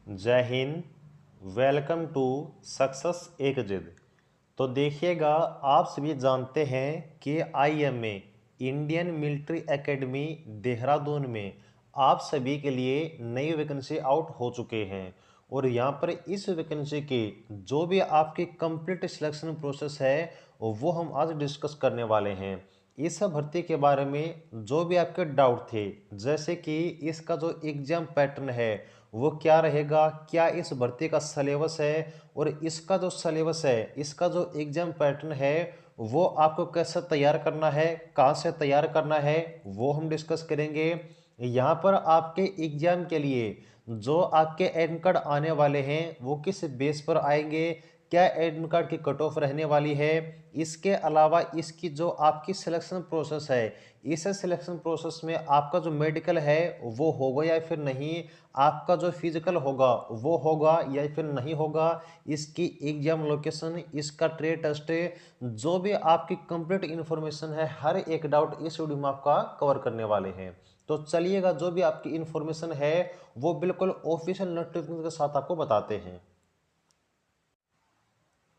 जय Hind. Welcome to success एक जिद। तो देखिएगा, आप सभी जानते हैं कि IMA Indian military academy Dehradun में आप सभी के लिए नई वैकेंसी आउट हो चुके हैं। और यहाँ पर इस वैकेंसी के जो भी आपके कंप्लीट सिलेक्शन प्रोसेस है वो हम आज डिस्कस करने वाले हैं। इस भर्ती के बारे में जो भी आपके डाउट थे, जैसे कि इसका जो एग्जाम पैटर्न है वो क्या रहेगा, क्या इस भर्ती का सिलेबस है, और इसका जो सिलेबस है, इसका जो एग्जाम पैटर्न है वो आपको कैसे तैयार करना है, कहाँ से तैयार करना है, वो हम डिस्कस करेंगे। यहाँ पर आपके एग्जाम के लिए जो आपके एडमिट कार्ड आने वाले हैं वो किस बेस पर आएंगे, क्या एडमिट कार्ड की कट ऑफ रहने वाली है, इसके अलावा इसकी जो आपकी सिलेक्शन प्रोसेस है, इस सिलेक्शन प्रोसेस में आपका जो मेडिकल है वो होगा या फिर नहीं, आपका जो फिजिकल होगा वो होगा या फिर नहीं होगा, इसकी एग्जाम लोकेशन, इसका ट्रेड टेस्ट, जो भी आपकी कंप्लीट इन्फॉर्मेशन है, हर एक डाउट इस वीडियो में आपका कवर करने वाले हैं। तो चलिएगा, जो भी आपकी इन्फॉर्मेशन है वो बिल्कुल ऑफिशियल नोटिफिकेशन के साथ आपको बताते हैं।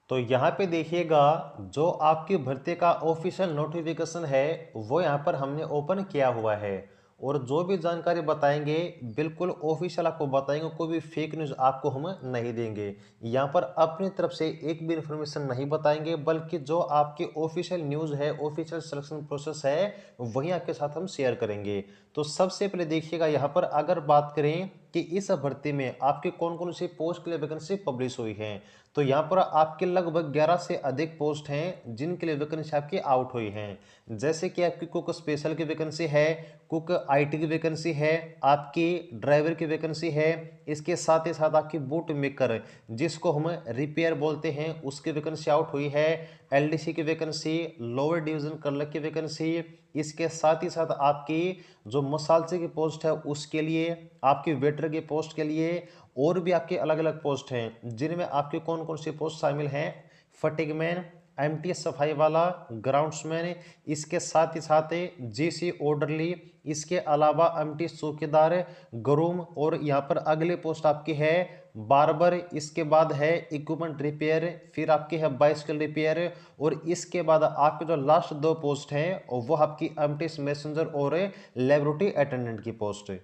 तो यहाँ पे देखिएगा, जो आपकी भर्ती का ऑफिशियल नोटिफिकेशन है वो यहाँ पर हमने ओपन किया हुआ है। और जो भी जानकारी बताएंगे बिल्कुल ऑफिशियल आपको बताएंगे, कोई भी फेक न्यूज़ आपको हम नहीं देंगे। यहाँ पर अपनी तरफ से एक भी इंफॉर्मेशन नहीं बताएंगे, बल्कि जो आपकी ऑफिशियल न्यूज़ है, ऑफिशियल सिलेक्शन प्रोसेस है, वही आपके साथ हम शेयर करेंगे। तो सबसे पहले देखिएगा, यहाँ पर अगर बात करें कि इस भर्ती में आपकी कौन कौन सी पोस्ट के लिए वैकेंसी पब्लिश हुई है, तो यहाँ पर आपके लगभग 11 से अधिक पोस्ट हैं जिनके लिए वैकेंसी आपकी आउट हुई हैं। जैसे कि आपकी कुक स्पेशल की वैकेंसी है, कुक आईटी की वैकेंसी है, आपकी ड्राइवर की वैकेंसी है, इसके साथ ही साथ आपकी बूट मेकर जिसको हम रिपेयर बोलते हैं उसकी वैकेंसी आउट हुई है, एलडीसी की वैकेंसी, लोअर डिवीजन क्लर्क की वैकेंसी, इसके साथ ही साथ आपकी जो मसालचे की पोस्ट है उसके लिए, आपकी वेटर की पोस्ट के लिए, और भी आपके अलग अलग पोस्ट हैं जिनमें आपके कौन कौन सी पोस्ट शामिल हैं, फटिगमैन, एमटीएस सफाई वाला, ग्राउंड्समैन, इसके साथ ही साथ जीसी ऑर्डरली, इसके अलावा एमटीएस चौकीदार, ग्रूम, और यहाँ पर अगले पोस्ट आपकी है बार्बर, इसके बाद है इक्विपमेंट रिपेयर, फिर आपकी है बाइसिकल रिपेयर, और इसके बाद आपके जो लास्ट दो पोस्ट हैं वो आपकी एमटीएस मैसेंजर और लेबोरेटरी अटेंडेंट की पोस्ट है।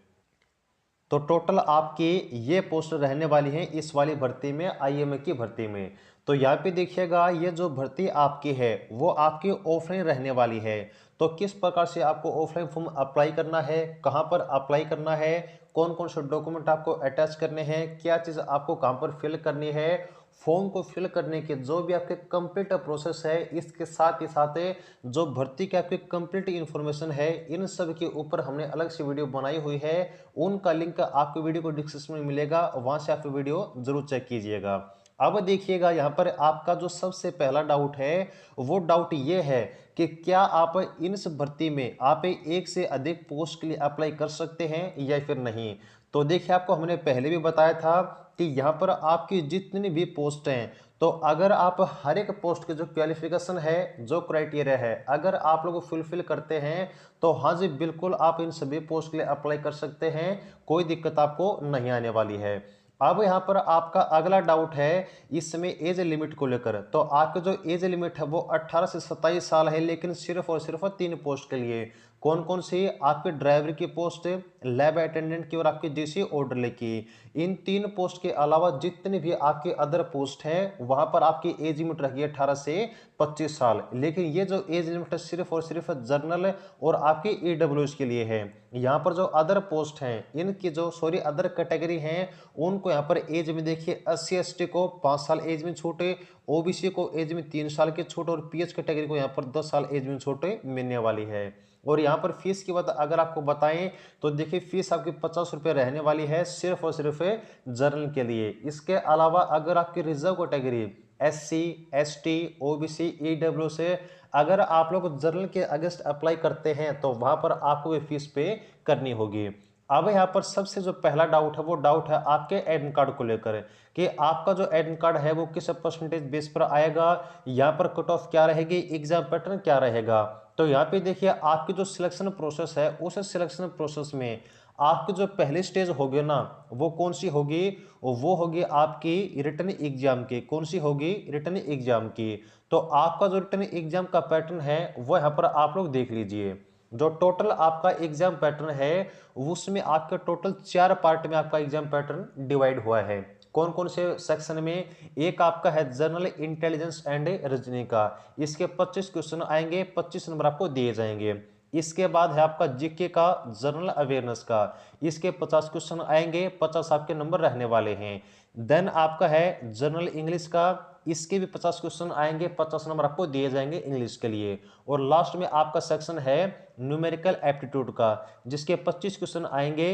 तो टोटल आपकी ये पोस्ट रहने वाली है इस वाली भर्ती में, आईएमए की भर्ती में। तो यहाँ पे देखिएगा, ये जो भर्ती आपकी है वो आपकी ऑफलाइन रहने वाली है। तो किस प्रकार से आपको ऑफलाइन फॉर्म अप्लाई करना है, कहाँ पर अप्लाई करना है, कौन कौन से डॉक्यूमेंट आपको अटैच करने हैं, क्या चीज़ आपको कहाँ पर फिल करनी है, फॉर्म को फिल करने के जो भी आपके कंप्लीट प्रोसेस है, इसके साथ ही साथ जो भर्ती की आपकी कंप्लीट इन्फॉर्मेशन है, इन सब के ऊपर हमने अलग से वीडियो बनाई हुई है। उनका लिंक आपको वीडियो को डिस्क्रिप्शन में मिलेगा, वहां से आप वीडियो जरूर चेक कीजिएगा। अब देखिएगा, यहाँ पर आपका जो सबसे पहला डाउट है वो डाउट ये है कि क्या आप इस भर्ती में आप एक से अधिक पोस्ट के लिए अप्लाई कर सकते हैं या फिर नहीं। तो देखिए, आपको हमने पहले भी बताया था कि यहाँ पर आपकी जितनी भी पोस्ट हैं, तो अगर आप हर एक पोस्ट के जो क्वालिफिकेशन है, जो क्राइटेरिया है, अगर आप लोग फुलफिल करते हैं तो हाँ जी बिल्कुल आप इन सभी पोस्ट के लिए अप्लाई कर सकते हैं, कोई दिक्कत आपको नहीं आने वाली है। अब यहाँ पर आपका अगला डाउट है इस समय एज लिमिट को लेकर। तो आपका जो एज लिमिट है वो 18 से 27 साल है, लेकिन सिर्फ और सिर्फ 3 पोस्ट के लिए। कौन कौन सी, आपके ड्राइवर की पोस्ट, लैब अटेंडेंट की और आपकी डीसी ऑर्डरली की। इन 3 पोस्ट के अलावा जितने भी आपके अदर पोस्ट हैं वहां पर आपकी एज लिमिट रही है 18 से 25 साल। लेकिन ये जो एज लिमिट है सिर्फ और सिर्फ जनरल और आपकी ईडब्ल्यूएस के लिए है। यहाँ पर जो अदर पोस्ट हैं, इनकी जो अदर कैटेगरी हैं, उनको यहाँ पर एज में देखिए, SC ST को 5 साल एज में छूट, ओबीसी को एज में 3 साल की छूट, और पीएच कैटेगरी को यहाँ पर 10 साल एज में छूट मिलने वाली है। और यहाँ पर फीस की बात अगर आपको बताएं तो देखिए, फीस आपकी 50 रुपये रहने वाली है सिर्फ और सिर्फ जनरल के लिए। इसके अलावा अगर आपकी reserve category SC ST OBC EW से अगर आप लोग जनरल के अगेंस्ट अप्लाई करते हैं तो वहां पर आपको ये फीस पे करनी होगी। अब यहाँ पर सबसे जो पहला डाउट है वो डाउट है आपके एडमिट कार्ड को लेकर, कि आपका जो एडमिट कार्ड है वो किस परसेंटेज बेस पर आएगा, यहाँ पर कट ऑफ क्या रहेगी, एग्जाम पैटर्न क्या रहेगा। तो यहाँ पे देखिए, आपकी जो सिलेक्शन प्रोसेस है उस सिलेक्शन प्रोसेस में आपकी जो पहली स्टेज होगी ना, वो कौन सी होगी? वो होगी आपकी रिटन एग्जाम की। कौन सी होगी? रिटन एग्जाम की। तो आपका जो रिटन एग्जाम का पैटर्न है वो यहाँ पर आप लोग देख लीजिए। जो टोटल आपका एग्जाम पैटर्न है उसमें आपके टोटल 4 पार्ट में आपका एग्जाम पैटर्न डिवाइड हुआ है। कौन कौन से सेक्शन में? एक आपका है जनरल इंटेलिजेंस एंड रीजनिंग का, इसके 25 क्वेश्चन आएंगे, 25 नंबर आपको दिए जाएंगे। इसके बाद है आपका जीके का, जनरल अवेयरनेस का, इसके 50 क्वेश्चन आएंगे, 50 आपके नंबर रहने वाले हैं। देन आपका है जनरल इंग्लिश का, इसके भी 50 क्वेश्चन आएंगे, 50 नंबर आपको दिए जाएंगे इंग्लिश के लिए। और लास्ट में आपका सेक्शन है न्यूमेरिकल एप्टीट्यूड का, जिसके 25 क्वेश्चन आएंगे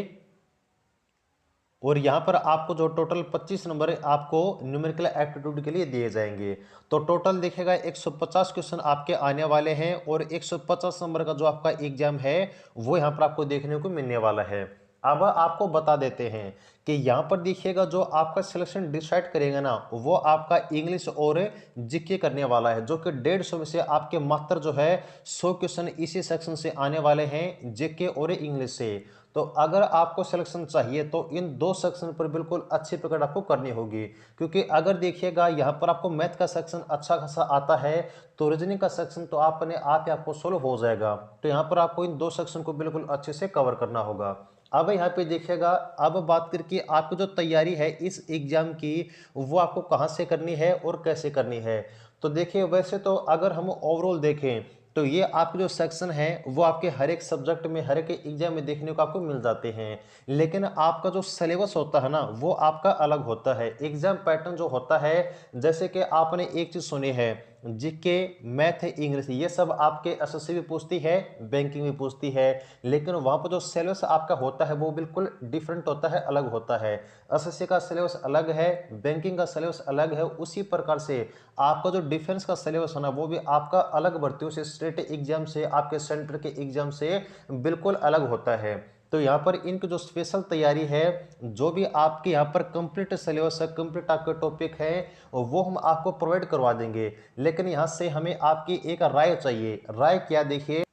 और यहाँ पर आपको जो टोटल 25 नंबर आपको न्यूमेरिकल एप्टीट्यूड के लिए दिए जाएंगे। तो टोटल देखिएगा 150 क्वेश्चन आपके आने वाले हैं और 150 नंबर का जो आपका एग्जाम है वो यहाँ पर आपको देखने को मिलने वाला है। अब आपको बता देते हैं कि यहाँ पर देखिएगा जो आपका सिलेक्शन डिसाइड करेगा ना, वो आपका इंग्लिश और जीके करने वाला है, जो कि 150 में से आपके मात्र जो है 100 क्वेश्चन इसी सेक्शन से आने वाले हैं, जीके और इंग्लिश से। तो अगर आपको सिलेक्शन चाहिए तो इन 2 सेक्शन पर बिल्कुल अच्छी पकड़ आपको करनी होगी, क्योंकि अगर देखिएगा यहाँ पर आपको मैथ का सेक्शन अच्छा खासा आता है तो रीजनिंग का सेक्शन तो अपने आप ही आपको सोल्व हो जाएगा। तो यहाँ पर आपको इन 2 सेक्शन को बिल्कुल अच्छे से कवर करना होगा। अब यहाँ पे देखिएगा, अब बात करके आपकी जो तैयारी है इस एग्जाम की वो आपको कहाँ से करनी है और कैसे करनी है। तो देखिए, वैसे तो अगर हम ओवरऑल देखें तो ये आपके जो सेक्शन है वो आपके हर एक सब्जेक्ट में, हर एक एग्जाम में देखने को आपको मिल जाते हैं। लेकिन आपका जो सिलेबस होता है ना वो आपका अलग होता है। एग्जाम पैटर्न जो होता है, जैसे कि आपने एक चीज सुनी है, जीके, मैथ, इंग्लिश, ये सब आपके एसएससी भी पूछती है, बैंकिंग भी पूछती है, लेकिन वहाँ पर जो सिलेबस आपका होता है वो बिल्कुल डिफरेंट होता है, अलग होता है। एसएससी का सिलेबस अलग है, बैंकिंग का सिलेबस अलग है। उसी प्रकार से आपका जो डिफेंस का सिलेबस है ना वो भी आपका अलग भर्तियों से, स्टेट एग्जाम से, आपके सेंटर के एग्जाम से बिल्कुल अलग होता है। तो यहाँ पर इनकी जो स्पेशल तैयारी है, जो भी आपके यहाँ पर कंप्लीट सिलेबस है, कंप्लीट आपके टॉपिक है, वो हम आपको प्रोवाइड करवा देंगे। लेकिन यहाँ से हमें आपकी एक राय चाहिए। राय क्या? देखिए,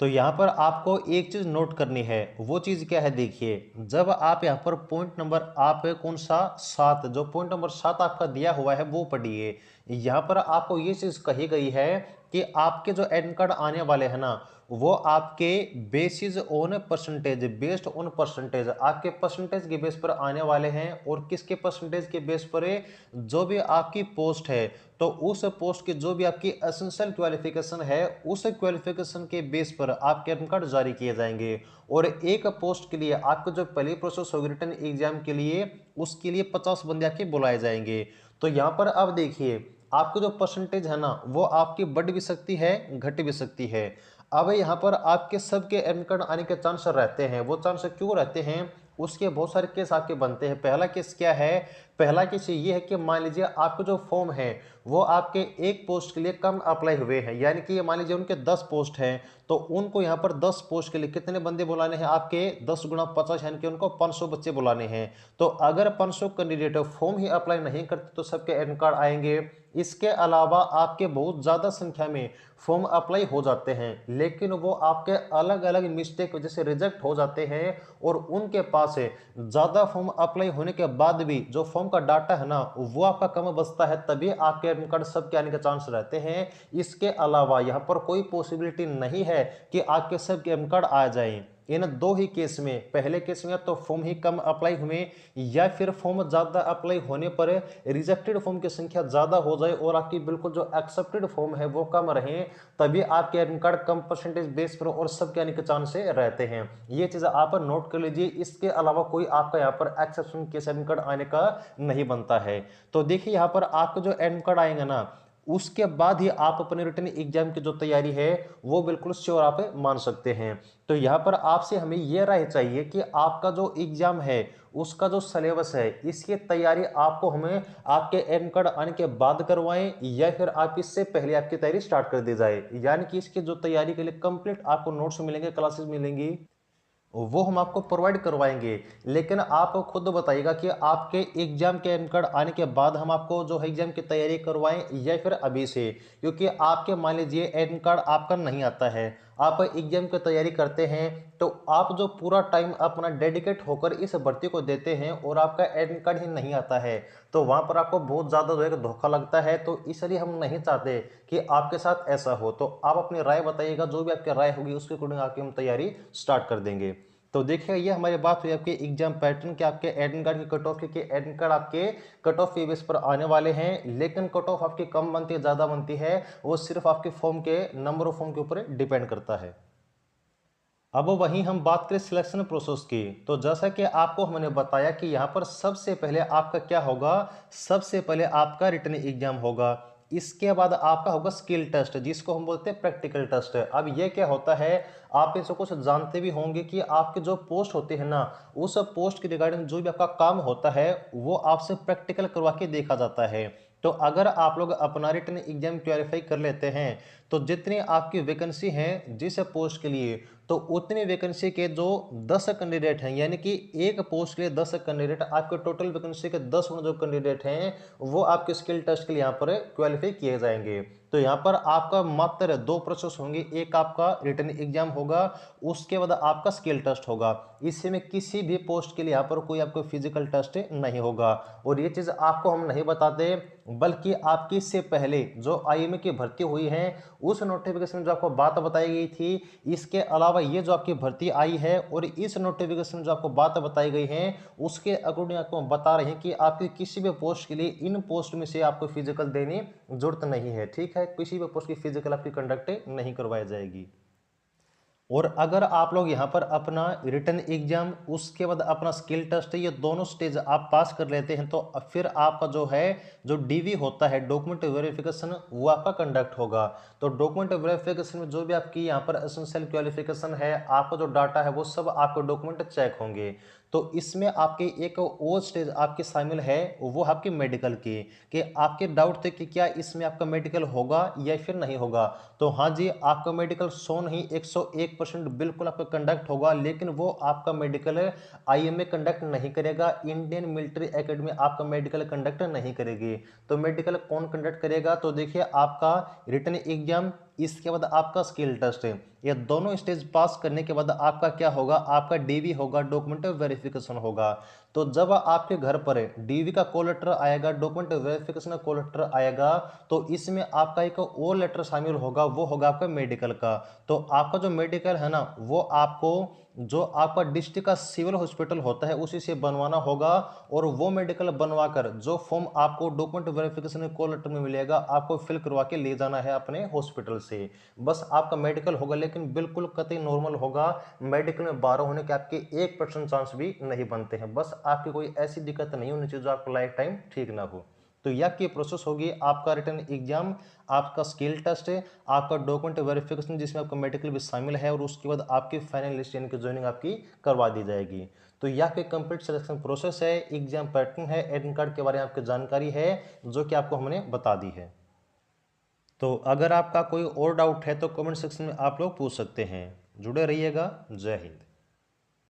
तो यहाँ पर आपको एक चीज नोट करनी है। वो चीज क्या है? देखिए, जब आप यहाँ पर पॉइंट नंबर आप कौन सा 7, जो पॉइंट नंबर 7 आपका दिया हुआ है वो पढ़िए। यहाँ पर आपको ये चीज कही गई है कि आपके जो एडमिट कार्ड आने वाले हैं ना वो आपके basis on percentage, based on percentage, आपके परसेंटेज के बेस पर आने वाले हैं। और किसके परसेंटेज के बेस पर? जो भी आपकी पोस्ट है तो उस पोस्ट की जो भी आपकी एसेंशियल क्वालिफिकेशन है उस क्वालिफिकेशन के बेस पर आपके एडमिट कार्ड जारी किए जाएंगे। और एक पोस्ट के लिए आपको जो पहली प्रोसेस होगी रिटन एग्जाम के लिए, उसके लिए 50 बंदे आपके बुलाए जाएंगे। तो यहाँ पर अब देखिए, आपकी जो परसेंटेज है ना वो आपकी बढ़ भी सकती है, घट भी सकती है। अब यहाँ पर आपके सबके एडमिट कार्ड आने के चांस रहते हैं। वो चांस क्यों रहते हैं? उसके बहुत सारे केस आपके बनते हैं। पहला केस क्या है? पहला केस ये है कि मान लीजिए आपके जो फॉर्म है वो आपके एक पोस्ट के लिए कम अप्लाई हुए हैं, यानी कि मान लीजिए उनके 10 पोस्ट हैं, तो उनको यहाँ पर 10 पोस्ट के लिए कितने बंदे बुलाने हैं? आपके 10 गुणा 50, यानी कि उनको 500 बच्चे बुलाने हैं। तो अगर 500 कैंडिडेट फॉर्म ही अप्लाई नहीं करते तो सबके एडमिट कार्ड आएंगे। इसके अलावा आपके बहुत ज़्यादा संख्या में फॉर्म अप्लाई हो जाते हैं, लेकिन वो आपके अलग अलग मिस्टेक वजह से रिजेक्ट हो जाते हैं। और उनके पास ज़्यादा फॉर्म अप्लाई होने के बाद भी जो फॉर्म का डाटा है ना वो आपका कम बचता है, तभी आपके एडमिट कार्ड सबके आने के चांस रहते हैं। इसके अलावा यहाँ पर कोई पॉसिबिलिटी नहीं है कि आपके सबके एडमिट कार्ड आ जाएं। इन 2 ही केस में, पहले केस में तो फॉर्म ही कम अप्लाई हुए, या फिर फॉर्म ज़्यादा अप्लाई होने पर रिजेक्टेड फॉर्म की संख्या ज़्यादा हो जाए और आपकी बिल्कुल जो एक्सेप्टेड फॉर्म है वो कम रहे, तभी आपके एडमिट कार्ड कम परसेंटेज बेस पर और सबके आने के चांस से रहते हैं। ये चीज़ आप नोट कर लीजिए। इसके अलावा कोई आपका यहाँ पर एक्सेप्शन केस एडमिट कार्ड आने का नहीं बनता है। तो देखिए, यहाँ पर आपका जो एडमिट कार्ड आएगा ना उसके बाद ही आप अपने रिटन एग्जाम की जो तैयारी है वो बिल्कुल श्योर आप मान सकते हैं। तो यहाँ पर आपसे हमें यह राय चाहिए कि आपका जो एग्जाम है उसका जो सिलेबस है इसकी तैयारी आपको हमें आपके एडमिट कार्ड आने के बाद करवाएं, या फिर आप इससे पहले आपकी तैयारी स्टार्ट कर दी जाए। यानी कि इसकी जो तैयारी के लिए कंप्लीट आपको नोट्स मिलेंगे, क्लासेस मिलेंगी, वो हम आपको प्रोवाइड करवाएंगे। लेकिन आप खुद बताइएगा कि आपके एग्जाम के एडमिट कार्ड आने के बाद हम आपको जो है एग्जाम की तैयारी करवाएं या फिर अभी से। क्योंकि आपके मान लीजिए एडमिट कार्ड आपका नहीं आता है, आप एग्जाम की तैयारी करते हैं तो आप जो पूरा टाइम अपना डेडिकेट होकर इस भर्ती को देते हैं और आपका एडमिट कार्ड ही नहीं आता है, तो वहाँ पर आपको बहुत ज़्यादा जो है धोखा लगता है। तो इसलिए हम नहीं चाहते कि आपके साथ ऐसा हो। तो आप अपनी राय बताइएगा, जो भी आपकी राय होगी उसके अकॉर्डिंग आपकी हम तैयारी स्टार्ट कर देंगे। तो देखिए, ये हमारी बात हुई आपके एग्जाम पैटर्न के, आपके एडमिट कार्ड की कट ऑफ की, एडमिट कार्ड आपके कट ऑफ बेस पर आने वाले हैं, लेकिन कट ऑफ आपकी कम बनती है ज़्यादा बनती है वो सिर्फ आपके फॉर्म के नंबर ऑफ फॉर्म के ऊपर डिपेंड करता है। अब वहीं हम बात करें सिलेक्शन प्रोसेस की, तो जैसा कि आपको हमने बताया कि यहाँ पर सबसे पहले आपका क्या होगा, सबसे पहले आपका रिटन एग्जाम होगा। इसके बाद आपका होगा स्किल टेस्ट, जिसको हम बोलते हैं प्रैक्टिकल टेस्ट। अब ये क्या होता है, आप इसे कुछ जानते भी होंगे कि आपके जो पोस्ट होते हैं ना, उस पोस्ट के रिगार्डिंग जो भी आपका काम होता है वो आपसे प्रैक्टिकल करवा के देखा जाता है। तो अगर आप लोग अपना रिटन एग्जाम क्वालिफाई कर लेते हैं तो जितनी आपकी वैकेंसी हैं जिस पोस्ट के लिए, तो उतनी वैकेंसी के जो 10 कैंडिडेट हैं, यानी कि एक पोस्ट के लिए 10 कैंडिडेट, आपके टोटल वैकेंसी के 10 जो कैंडिडेट हैं वो आपके स्किल टेस्ट के लिए यहाँ पर क्वालिफाई किए जाएंगे। तो यहाँ पर आपका मात्र 2 प्रोसेस होंगे, एक आपका रिटन एग्जाम होगा, उसके बाद आपका स्किल टेस्ट होगा। इसमें किसी भी पोस्ट के लिए यहाँ पर कोई आपको फिजिकल टेस्ट नहीं होगा। और ये चीज़ आपको हम नहीं बताते, बल्कि आपकी इससे पहले जो आईएमए की भर्ती हुई है उस नोटिफिकेशन में जो आपको बात बताई गई थी, इसके अलावा ये जो आपकी भर्ती आई है और इस नोटिफिकेशन में जो आपको बात बताई गई है उसके अकॉर्डिंग आपको हम बता रहे हैं कि आपकी किसी भी पोस्ट के लिए इन पोस्ट में से आपको फिजिकल देने जरूरत नहीं है। ठीक है, किसी भी पोस्ट की फिजिकल आपकी कंडक्ट नहीं करवाई जाएगी। और अगर आप लोग यहाँ पर अपना रिटन एग्जाम उसके बाद अपना स्किल टेस्ट, ये दोनों स्टेज आप पास कर लेते हैं तो फिर आपका जो है जो डीवी होता है, डॉक्यूमेंट वेरिफिकेशन, वो आपका कंडक्ट होगा। तो डॉक्यूमेंट वेरिफिकेशन में जो भी आपकी यहाँ पर एसेंशियल क्वालिफिकेशन है, आपका जो डाटा है वो सब आपके डॉक्यूमेंट चेक होंगे। तो इसमें आपके एक और स्टेज आपकी शामिल है, वो आपकी मेडिकल की, कि आपके डाउट थे कि क्या इसमें आपका मेडिकल होगा या फिर नहीं होगा। तो हाँ जी, आपका मेडिकल 100 नहीं 101% बिल्कुल आपका कंडक्ट होगा, लेकिन वो आपका मेडिकल आईएमए कंडक्ट नहीं करेगा, इंडियन मिलिट्री एकेडमी आपका मेडिकल कंडक्ट नहीं करेगी। तो मेडिकल कौन कंडक्ट करेगा, तो देखिए आपका रिटन एग्जाम, इसके बाद आपका स्किल टेस्ट, ये दोनों स्टेज पास करने के बाद आपका क्या होगा, आपका डीवी होगा, डॉक्यूमेंट वेरिफिकेशन होगा। तो जब आपके घर पर डीवी का कॉल लेटर आएगा, डॉक्यूमेंट वेरिफिकेशन का कॉल लेटर आएगा, तो इसमें आपका एक और लेटर शामिल होगा, वो होगा आपका मेडिकल का। तो आपका जो मेडिकल है ना, वो आपको जो आपका डिस्ट्रिक्ट का सिविल हॉस्पिटल होता है उसी से बनवाना होगा। और वो मेडिकल बनवाकर जो फॉर्म आपको डॉक्यूमेंट वेरिफिकेशन के कॉल लेटर में मिलेगा, आपको फिल करवा के ले जाना है अपने हॉस्पिटल से। बस आपका मेडिकल होगा, लेकिन बिल्कुल कतई नॉर्मल होगा। मेडिकल में 12 होने के आपके 1% चांस भी नहीं बनते हैं। बस आपकी कोई ऐसी दिक्कत नहीं होनी चाहिए जो आपको लाइफ टाइम ठीक ना हो। तो यह की प्रोसेस होगी, आपका रिटन एग्जाम, आपका स्किल टेस्ट, आपका डॉक्यूमेंट वेरिफिकेशन जिसमें आपका मेडिकल भी शामिल है, और उसके बाद आपकी फाइनल लिस्ट यानी कि ज्वाइनिंग आपकी करवा दी जाएगी। तो यह के कंप्लीट सिलेक्शन प्रोसेस है, एग्जाम पैटर्न है, एडमिट कार्ड के बारे में आपकी जानकारी है जो कि आपको हमने बता दी है। तो अगर आपका कोई और डाउट है तो कमेंट सेक्शन में आप लोग पूछ सकते हैं। जुड़े रहिएगा। जय हिंद।